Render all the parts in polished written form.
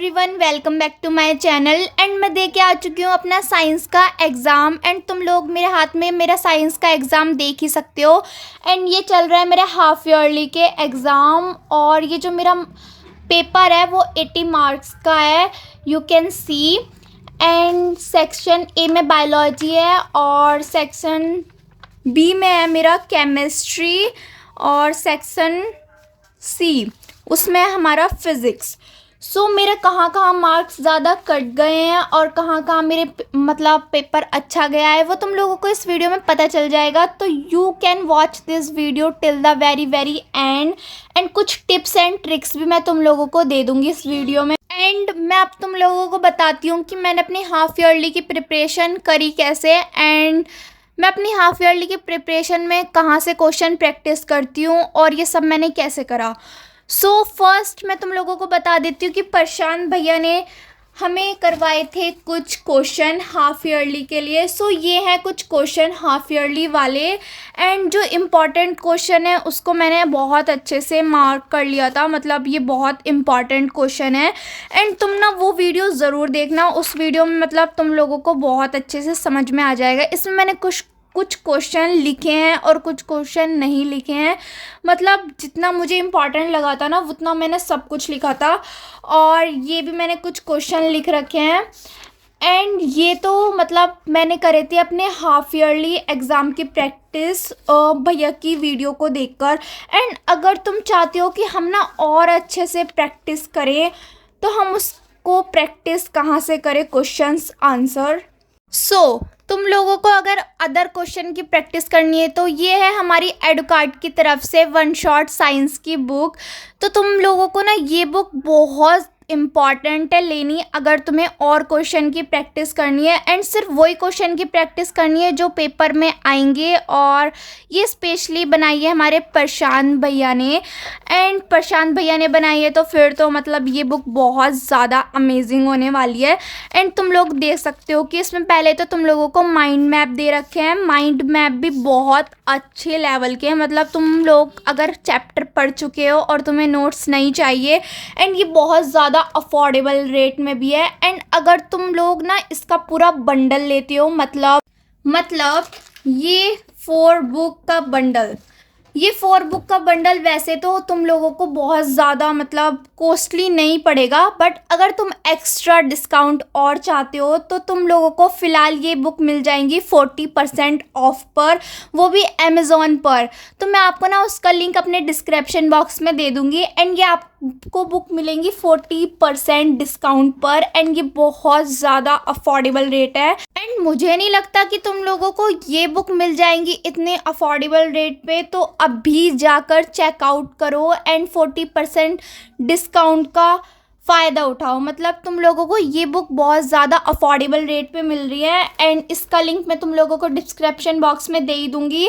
Everyone, welcome back to my channel. And मैं दे के आ चुकी हूँ अपना साइंस का एग्ज़ाम। एंड तुम लोग मेरे हाथ में मेरा साइंस का एग्ज़ाम देख ही सकते हो। एंड ये चल रहा है मेरा हाफ ईयरली के एग्ज़ाम। और ये जो मेरा पेपर है वो 80 मार्क्स का है, you can see. And section A में बायोलॉजी है और सेक्शन बी में है मेरा केमिस्ट्री और सेक्शन सी उसमें है हमारा फिज़िक्स। सो मेरे कहाँ कहाँ मार्क्स ज़्यादा कट गए हैं और कहाँ कहाँ मेरे मतलब पेपर अच्छा गया है वो तुम लोगों को इस वीडियो में पता चल जाएगा। तो you can watch this video till the very very and. And कुछ टिप्स एंड ट्रिक्स भी मैं तुम लोगों को दे दूँगी इस वीडियो में। एंड मैं अब तुम लोगों को बताती हूँ कि मैंने अपनी हाफ ईयरली की प्रिपरेशन करी कैसे। एंड मैं अपनी हाफ ईयरली की प्रिपरेशन में कहाँ से क्वेश्चन प्रैक्टिस करती हूँ और ये सब मैंने कैसे करा। सो फर्स्ट मैं तुम लोगों को बता देती हूँ कि प्रशांत भैया ने हमें करवाए थे कुछ क्वेश्चन हाफ ईयरली के लिए। सो ये हैं कुछ क्वेश्चन हाफ ईयरली वाले। एंड जो इम्पॉर्टेंट क्वेश्चन है उसको मैंने बहुत अच्छे से मार्क कर लिया था, मतलब ये बहुत इम्पॉर्टेंट क्वेश्चन है। एंड तुम ना वो वीडियो ज़रूर देखना, उस वीडियो में मतलब तुम लोगों को बहुत अच्छे से समझ में आ जाएगा। इसमें मैंने कुछ क्वेश्चन लिखे हैं और कुछ क्वेश्चन नहीं लिखे हैं, मतलब जितना मुझे इम्पॉर्टेंट लगा था ना उतना मैंने सब कुछ लिखा था। और ये भी मैंने कुछ क्वेश्चन लिख रखे हैं। एंड ये तो मतलब मैंने करे थे अपने हाफ ईयरली एग्ज़ाम की प्रैक्टिस भैया की वीडियो को देखकर। एंड अगर तुम चाहते हो कि हम ना और अच्छे से प्रैक्टिस करें तो हम उसको प्रैक्टिस कहाँ से करें, क्वेश्चंस आंसर। तुम लोगों को अगर अदर क्वेश्चन की प्रैक्टिस करनी है तो ये है हमारी एडुकार्ड की तरफ से वन शॉट साइंस की बुक। तो तुम लोगों को ना ये बुक बहुत इम्पॉर्टेंट है लेनी अगर तुम्हें और क्वेश्चन की प्रैक्टिस करनी है। एंड सिर्फ वही क्वेश्चन की प्रैक्टिस करनी है जो पेपर में आएंगे। और ये स्पेशली बनाई है हमारे प्रशांत भैया ने। एंड प्रशांत भैया ने बनाई है तो फिर तो मतलब ये बुक बहुत ज़्यादा अमेजिंग होने वाली है। एंड तुम लोग देख सकते हो कि इसमें पहले तो तुम लोगों को माइंड मैप दे रखे हैं। माइंड मैप भी बहुत अच्छे लेवल के हैं, मतलब तुम लोग अगर चैप्टर पढ़ चुके हो और तुम्हें नोट्स नहीं चाहिए। एंड ये बहुत ज़्यादा अफोर्डेबल रेट में भी है। एंड अगर तुम लोग ना इसका पूरा बंडल लेते हो, मतलब ये 4 बुक का बंडल, ये 4 बुक का बंडल वैसे तो तुम लोगों को बहुत ज़्यादा मतलब कॉस्टली नहीं पड़ेगा, बट अगर तुम एक्स्ट्रा डिस्काउंट और चाहते हो तो तुम लोगों को फ़िलहाल ये बुक मिल जाएंगी 40% ऑफ पर, वो भी अमेज़ॉन पर। तो मैं आपको ना उसका लिंक अपने डिस्क्रिप्शन बॉक्स में दे दूँगी। एंड ये आपको बुक मिलेंगी 40% डिस्काउंट पर। एंड ये बहुत ज़्यादा अफोर्डेबल रेट है। एंड मुझे नहीं लगता कि तुम लोगों को ये बुक मिल जाएंगी इतने अफोर्डेबल रेट पे, तो अभी जाकर चेकआउट करो एंड 40% डिस्काउंट का फ़ायदा उठाओ। मतलब तुम लोगों को ये बुक बहुत ज़्यादा अफोर्डेबल रेट पे मिल रही है। एंड इसका लिंक मैं तुम लोगों को डिस्क्रिप्शन बॉक्स में दे ही दूँगी।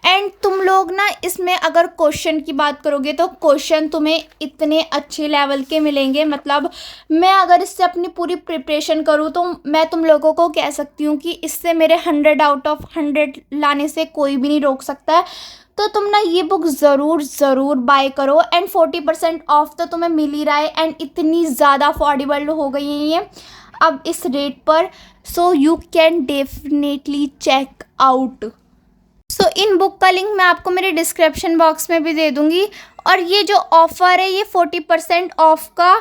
एंड तुम लोग ना इसमें अगर क्वेश्चन की बात करोगे तो क्वेश्चन तुम्हें इतने अच्छे लेवल के मिलेंगे, मतलब मैं अगर इससे अपनी पूरी प्रिपरेशन करूँ तो मैं तुम लोगों को कह सकती हूँ कि इससे मेरे 100 आउट ऑफ 100 लाने से कोई भी नहीं रोक सकता है। तो तुम ना ये बुक ज़रूर बाय करो। एंड 40% ऑफ तो तुम्हें मिल ही रहा है। एंड इतनी ज़्यादा अफोर्डेबल हो गई है ये अब इस रेट पर। So you can definitely check out. So इन बुक का लिंक मैं आपको मेरे डिस्क्रिप्शन बॉक्स में भी दे दूँगी। और ये जो ऑफ़र है ये 40% ऑफ का,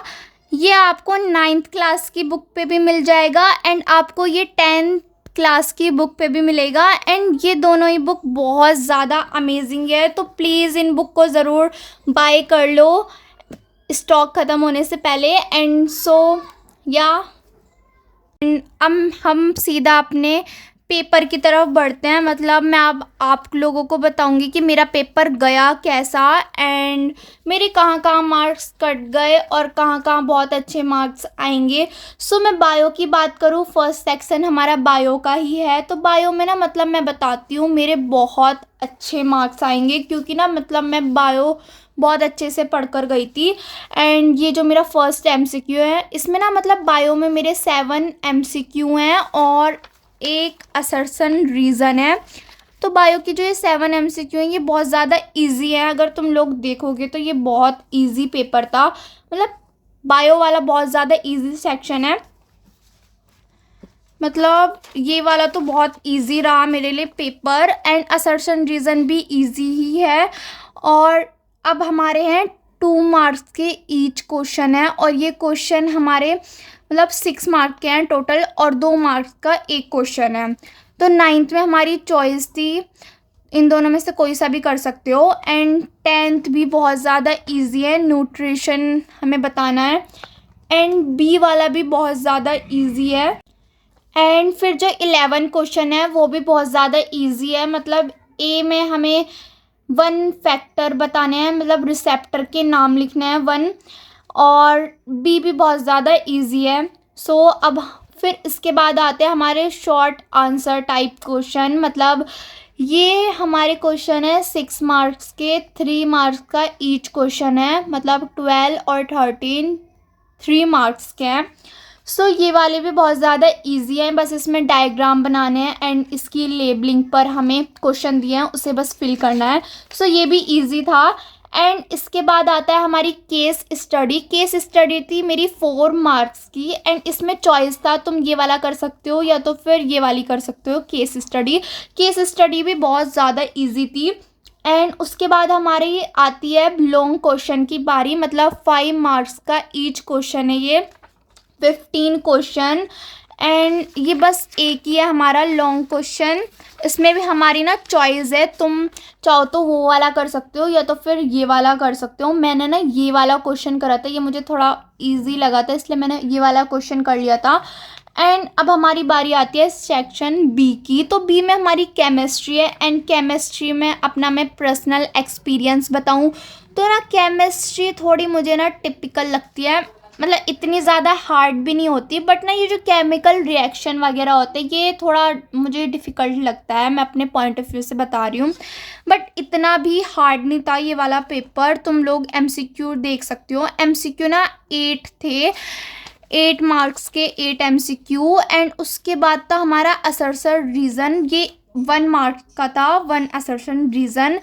ये आपको 9th क्लास की बुक पे भी मिल जाएगा एंड आपको ये 10th क्लास की बुक पे भी मिलेगा। एंड ये दोनों ही बुक बहुत ज़्यादा अमेजिंग है, तो प्लीज़ इन बुक को ज़रूर बाय कर लो स्टॉक ख़त्म होने से पहले। एंड अब हम सीधा अपने पेपर की तरफ बढ़ते हैं। मतलब मैं अब आप लोगों को बताऊंगी कि मेरा पेपर गया कैसा एंड मेरे कहाँ कहाँ मार्क्स कट गए और कहाँ कहाँ बहुत अच्छे मार्क्स आएंगे। सो मैं बायो की बात करूँ, फर्स्ट सेक्शन हमारा बायो का ही है। तो बायो में ना मतलब मैं बताती हूँ मेरे बहुत अच्छे मार्क्स आएंगे क्योंकि ना मतलब मैं बायो बहुत अच्छे से पढ़कर गई थी। एंड ये जो मेरा फर्स्ट MCQ है इसमें ना मतलब बायो में मेरे 7 MCQ हैं और एक असर्शन रीज़न है। तो बायो की जो ये 7 MCQ हैं ये बहुत ज़्यादा इजी है। अगर तुम लोग देखोगे तो ये बहुत इजी पेपर था, मतलब बायो वाला बहुत ज़्यादा इजी सेक्शन है, मतलब ये वाला तो बहुत इजी रहा मेरे लिए पेपर। एंड असर्शन रीज़न भी इजी ही है। और अब हमारे हैं 2 मार्क्स के ईच क्वेश्चन है, और ये क्वेश्चन हमारे मतलब 6 मार्क के हैं टोटल, और 2 मार्क्स का एक क्वेश्चन है। तो 9th में हमारी चॉइस थी, इन दोनों में से कोई सा भी कर सकते हो। एंड 10th भी बहुत ज़्यादा इजी है, न्यूट्रिशन हमें बताना है। एंड बी वाला भी बहुत ज़्यादा इजी है। एंड फिर जो 11 क्वेश्चन है वो भी बहुत ज़्यादा इजी है, मतलब ए में हमें 1 फैक्टर बताने हैं, मतलब रिसेप्टर के नाम लिखने हैं 1, और बी भी बहुत ज़्यादा इजी है। सो अब फिर इसके बाद आते हैं हमारे शॉर्ट आंसर टाइप क्वेश्चन, मतलब ये हमारे क्वेश्चन है 6 मार्क्स के, 3 मार्क्स का ईच क्वेश्चन है, मतलब 12 और 13 3 मार्क्स के हैं। सो ये वाले भी बहुत ज़्यादा इजी हैं, बस इसमें डायग्राम बनाने हैं एंड इसकी लेबलिंग पर हमें क्वेश्चन दिए हैं उसे बस फिल करना है। सो ये भी इजी था। एंड इसके बाद आता है हमारी केस स्टडी। केस स्टडी थी मेरी 4 मार्क्स की, एंड इसमें चॉइस था तुम ये वाला कर सकते हो या तो फिर ये वाली कर सकते हो केस स्टडी। केस स्टडी भी बहुत ज़्यादा ईजी थी। एंड उसके बाद हमारी आती है लॉन्ग क्वेश्चन की बारी, मतलब 5 मार्क्स का ईच क्वेश्चन है ये, 15 क्वेश्चन। एंड ये बस एक ही है हमारा लॉन्ग क्वेश्चन। इसमें भी हमारी ना चॉइस है, तुम चाहो तो वो वाला कर सकते हो या तो फिर ये वाला कर सकते हो। मैंने ना ये वाला क्वेश्चन करा था, ये मुझे थोड़ा इजी लगा था इसलिए मैंने ये वाला क्वेश्चन कर लिया था। एंड अब हमारी बारी आती है सेक्शन बी की। तो बी में हमारी केमिस्ट्री है, एंड केमिस्ट्री में अपना मैं पर्सनल एक्सपीरियंस बताऊं तो ना केमिस्ट्री थोड़ी मुझे ना टिपिकल लगती है, मतलब इतनी ज़्यादा हार्ड भी नहीं होती, बट ना ये जो केमिकल रिएक्शन वगैरह होते हैं ये थोड़ा मुझे डिफ़िकल्ट लगता है, मैं अपने पॉइंट ऑफ व्यू से बता रही हूँ। बट इतना भी हार्ड नहीं था ये वाला पेपर। तुम लोग एमसीक्यू देख सकते हो, एमसीक्यू ना 8 थे, 8 मार्क्स के 8 एमसीक्यू। एंड उसके बाद था हमारा असर्शन रीज़न, ये 1 मार्क का था, 1 असर्शन रीज़न।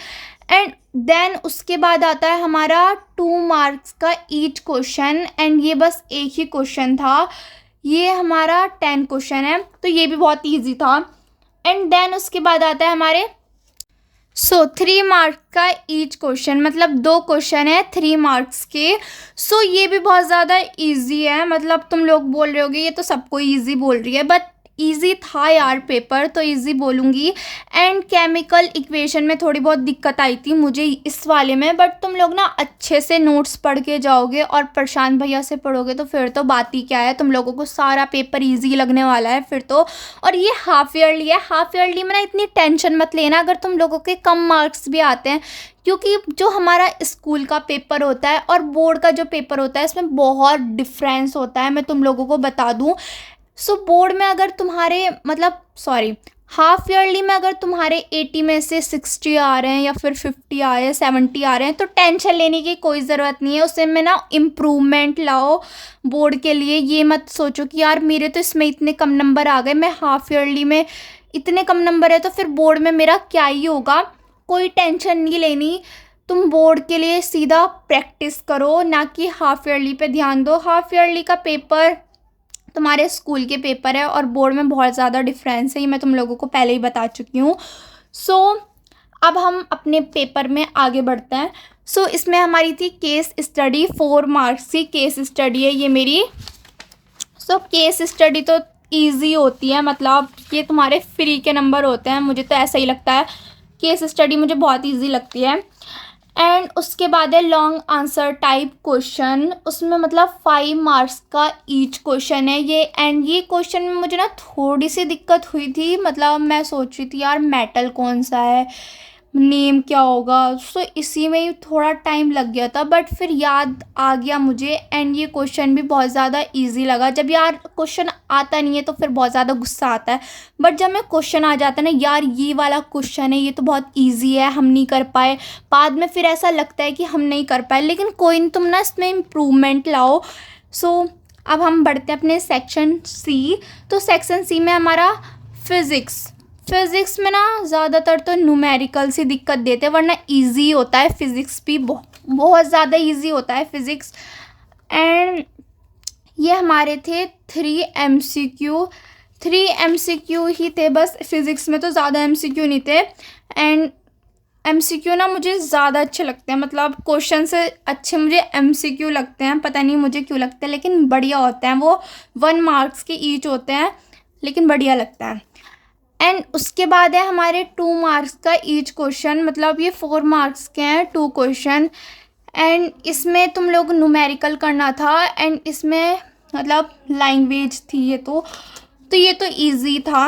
एंड देन उसके बाद आता है हमारा 2 मार्क्स का ईच क्वेश्चन, एंड ये बस एक ही क्वेश्चन था, ये हमारा 10 क्वेश्चन है, तो ये भी बहुत इजी था। एंड देन उसके बाद आता है हमारे 3 मार्क्स का ईच क्वेश्चन, मतलब 2 क्वेश्चन है 3 मार्क्स के। ये भी बहुत ज़्यादा इजी है, मतलब तुम लोग बोल रहे होगे ये तो सबको इजी बोल रही है, बट इजी था यार पेपर, तो इजी बोलूँगी। एंड केमिकल इक्वेशन में थोड़ी बहुत दिक्कत आई थी मुझे इस वाले में, बट तुम लोग ना अच्छे से नोट्स पढ़ के जाओगे और प्रशांत भैया से पढ़ोगे तो फिर तो बात ही क्या है, तुम लोगों को सारा पेपर इजी लगने वाला है फिर तो। और ये हाफ ईयरली है, हाफ ईयरली में ना इतनी टेंशन मत लेना अगर तुम लोगों के कम मार्क्स भी आते हैं, क्योंकि जो हमारा स्कूल का पेपर होता है और बोर्ड का जो पेपर होता है इसमें बहुत डिफरेंस होता है, मैं तुम लोगों को बता दूँ। बोर्ड में अगर तुम्हारे मतलब हाफ ईयरली में अगर तुम्हारे 80 में से 60 आ रहे हैं या फिर 50 आ रहे हैं, 70 आ रहे हैं, तो टेंशन लेने की कोई ज़रूरत नहीं है, उसमें में ना इम्प्रूवमेंट लाओ बोर्ड के लिए। ये मत सोचो कि यार मेरे तो इसमें इतने कम नंबर आ गए, मैं हाफ ईयरली में इतने कम नंबर है तो फिर बोर्ड में मेरा क्या ही होगा। कोई टेंशन नहीं लेनी, तुम बोर्ड के लिए सीधा प्रैक्टिस करो, ना कि हाफ ईयरली पे ध्यान दो। हाफ ईयरली का पेपर तुम्हारे स्कूल के पेपर है और बोर्ड में बहुत ज़्यादा डिफरेंस है, ये मैं तुम लोगों को पहले ही बता चुकी हूँ। अब हम अपने पेपर में आगे बढ़ते हैं। इसमें हमारी थी केस स्टडी, 4 मार्क्स की केस स्टडी है ये मेरी। केस स्टडी तो इजी होती है, मतलब ये तुम्हारे फ्री के नंबर होते हैं, मुझे तो ऐसा ही लगता है। केस स्टडी मुझे बहुत ईजी लगती है। एंड उसके बाद है लॉन्ग आंसर टाइप क्वेश्चन, उसमें मतलब 5 मार्क्स का ईच क्वेश्चन है ये। एंड ये क्वेश्चन में मुझे ना थोड़ी सी दिक्कत हुई थी, मतलब मैं सोच रही थी यार मेटल कौन सा है, नेम क्या होगा, इसी में ही थोड़ा टाइम लग गया था, बट फिर याद आ गया मुझे। एंड ये क्वेश्चन भी बहुत ज़्यादा इजी लगा। जब यार क्वेश्चन आता नहीं है तो फिर बहुत ज़्यादा गुस्सा आता है, बट जब मैं क्वेश्चन आ जाता है ना यार ये वाला क्वेश्चन है, ये तो बहुत इजी है, हम नहीं कर पाए, बाद में फिर ऐसा लगता है कि हम नहीं कर पाए, लेकिन कोई नहीं, तुम ना इसमें इम्प्रूवमेंट लाओ। अब हम बढ़ते हैं अपने सेक्शन सी। सेक्शन सी में हमारा फिज़िक्स में ना ज़्यादातर तो न्यूमेरिकल से दिक्कत देते हैं, वरना इजी होता है फिज़िक्स भी, बहुत ज़्यादा इजी होता है फिज़िक्स। एंड ये हमारे थे 3 MCQ ही थे बस। फिज़िक्स में तो ज़्यादा MCQ नहीं थे। एंड MCQ ना मुझे ज़्यादा अच्छे लगते हैं, मतलब क्वेश्चन से अच्छे मुझे MCQ लगते हैं, पता नहीं मुझे क्यों लगते हैं, लेकिन बढ़िया होते हैं वो। 1 मार्क्स के ईच होते हैं, लेकिन बढ़िया लगता है। एंड उसके बाद है हमारे 2 मार्क्स का ईच क्वेश्चन, मतलब ये 4 मार्क्स के हैं 2 क्वेश्चन। एंड इसमें तुम लोग न्यूमेरिकल करना था, एंड इसमें मतलब लैंग्वेज थी ये तो ये तो ईजी था।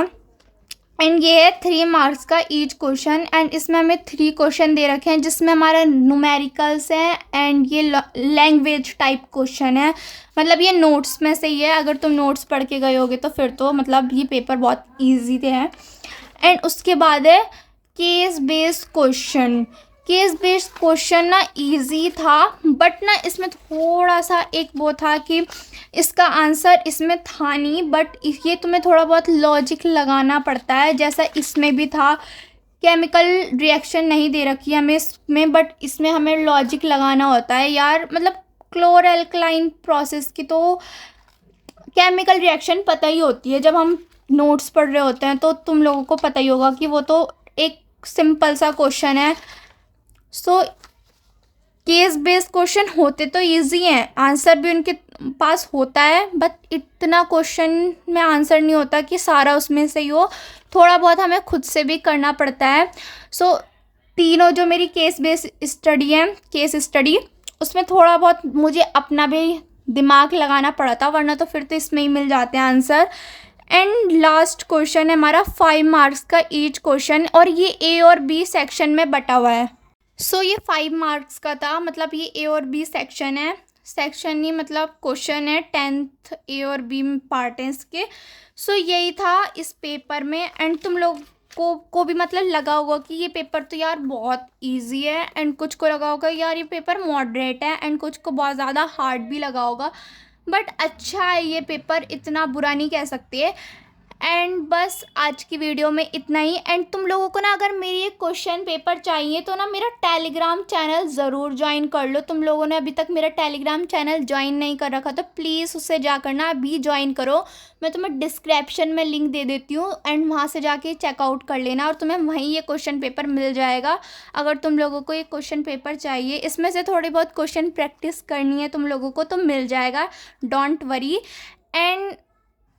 एंड ये है 3 मार्क्स का ईच क्वेश्चन। एंड इसमें हमें 3 क्वेश्चन दे रखे हैं, जिसमें हमारा न्यूमेरिकल्स है एंड ये लैंग्वेज टाइप क्वेश्चन है। मतलब ये नोट्स में से ही है, अगर तुम नोट्स पढ़ के गए होगे तो फिर तो मतलब ये पेपर बहुत ईजी थे हैं। एंड उसके बाद है case based question. Case based question ना इजी था, बट ना इसमें थोड़ा सा एक वो था कि इसका आंसर इसमें था नहीं, बट ये तुम्हें थोड़ा बहुत लॉजिक लगाना पड़ता है, जैसा इसमें भी था। केमिकल रिएक्शन नहीं दे रखी है हमें इसमें, बट इसमें हमें लॉजिक लगाना होता है यार। मतलब क्लोर एल्कलाइन प्रोसेस की तो केमिकल रिएक्शन पता ही होती है, जब हम नोट्स पढ़ रहे होते हैं तो तुम लोगों को पता ही होगा कि वो तो एक सिंपल सा क्वेश्चन है। सो केस बेस्ड क्वेश्चन होते तो इजी हैं, आंसर भी उनके पास होता है, बट इतना क्वेश्चन में आंसर नहीं होता कि सारा उसमें से ही हो, थोड़ा बहुत हमें खुद से भी करना पड़ता है। सो तीनों जो मेरी केस बेस्ड स्टडी है, केस स्टडी, उसमें थोड़ा बहुत मुझे अपना भी दिमाग लगाना पड़ा था, वरना तो फिर तो इसमें ही मिल जाते हैं आंसर। एंड लास्ट क्वेश्चन है हमारा 5 मार्क्स का ईच क्वेश्चन, और ये A और B सेक्शन में बटा हुआ है। सो ये 5 मार्क्स का था, मतलब ये A और B सेक्शन है, सेक्शन नहीं मतलब क्वेश्चन है, 10th A और B पार्ट है इसके। सो यही था इस पेपर में। एंड तुम लोग को भी मतलब लगा होगा कि ये पेपर तो यार बहुत इजी है, एंड कुछ को लगा होगा यार ये पेपर मॉडरेट है, एंड कुछ को बहुत ज़्यादा हार्ड भी लगा होगा, बट अच्छा है ये पेपर, इतना बुरा नहीं कह सकते। एंड बस आज की वीडियो में इतना ही। एंड तुम लोगों को ना अगर मेरी ये क्वेश्चन पेपर चाहिए तो ना मेरा टेलीग्राम चैनल ज़रूर ज्वाइन कर लो। तुम लोगों ने अभी तक मेरा टेलीग्राम चैनल ज्वाइन नहीं कर रखा तो प्लीज़ उससे जाकर ना अभी ज्वाइन करो। मैं तुम्हें डिस्क्रिप्शन में लिंक दे देती हूँ, एंड वहाँ से जाके चेकआउट कर लेना, और तुम्हें वहीं ये क्वेश्चन पेपर मिल जाएगा। अगर तुम लोगों को ये क्वेश्चन पेपर चाहिए, इसमें से थोड़ी बहुत क्वेश्चन प्रैक्टिस करनी है तुम लोगों को, तो मिल जाएगा, डोंट वरी। एंड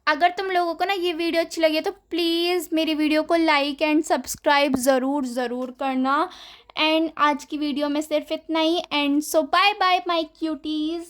अगर तुम लोगों को ना ये वीडियो अच्छी लगी है तो प्लीज़ मेरी वीडियो को लाइक एंड सब्सक्राइब ज़रूर करना। एंड आज की वीडियो में सिर्फ इतना ही। And so bye bye my cuties.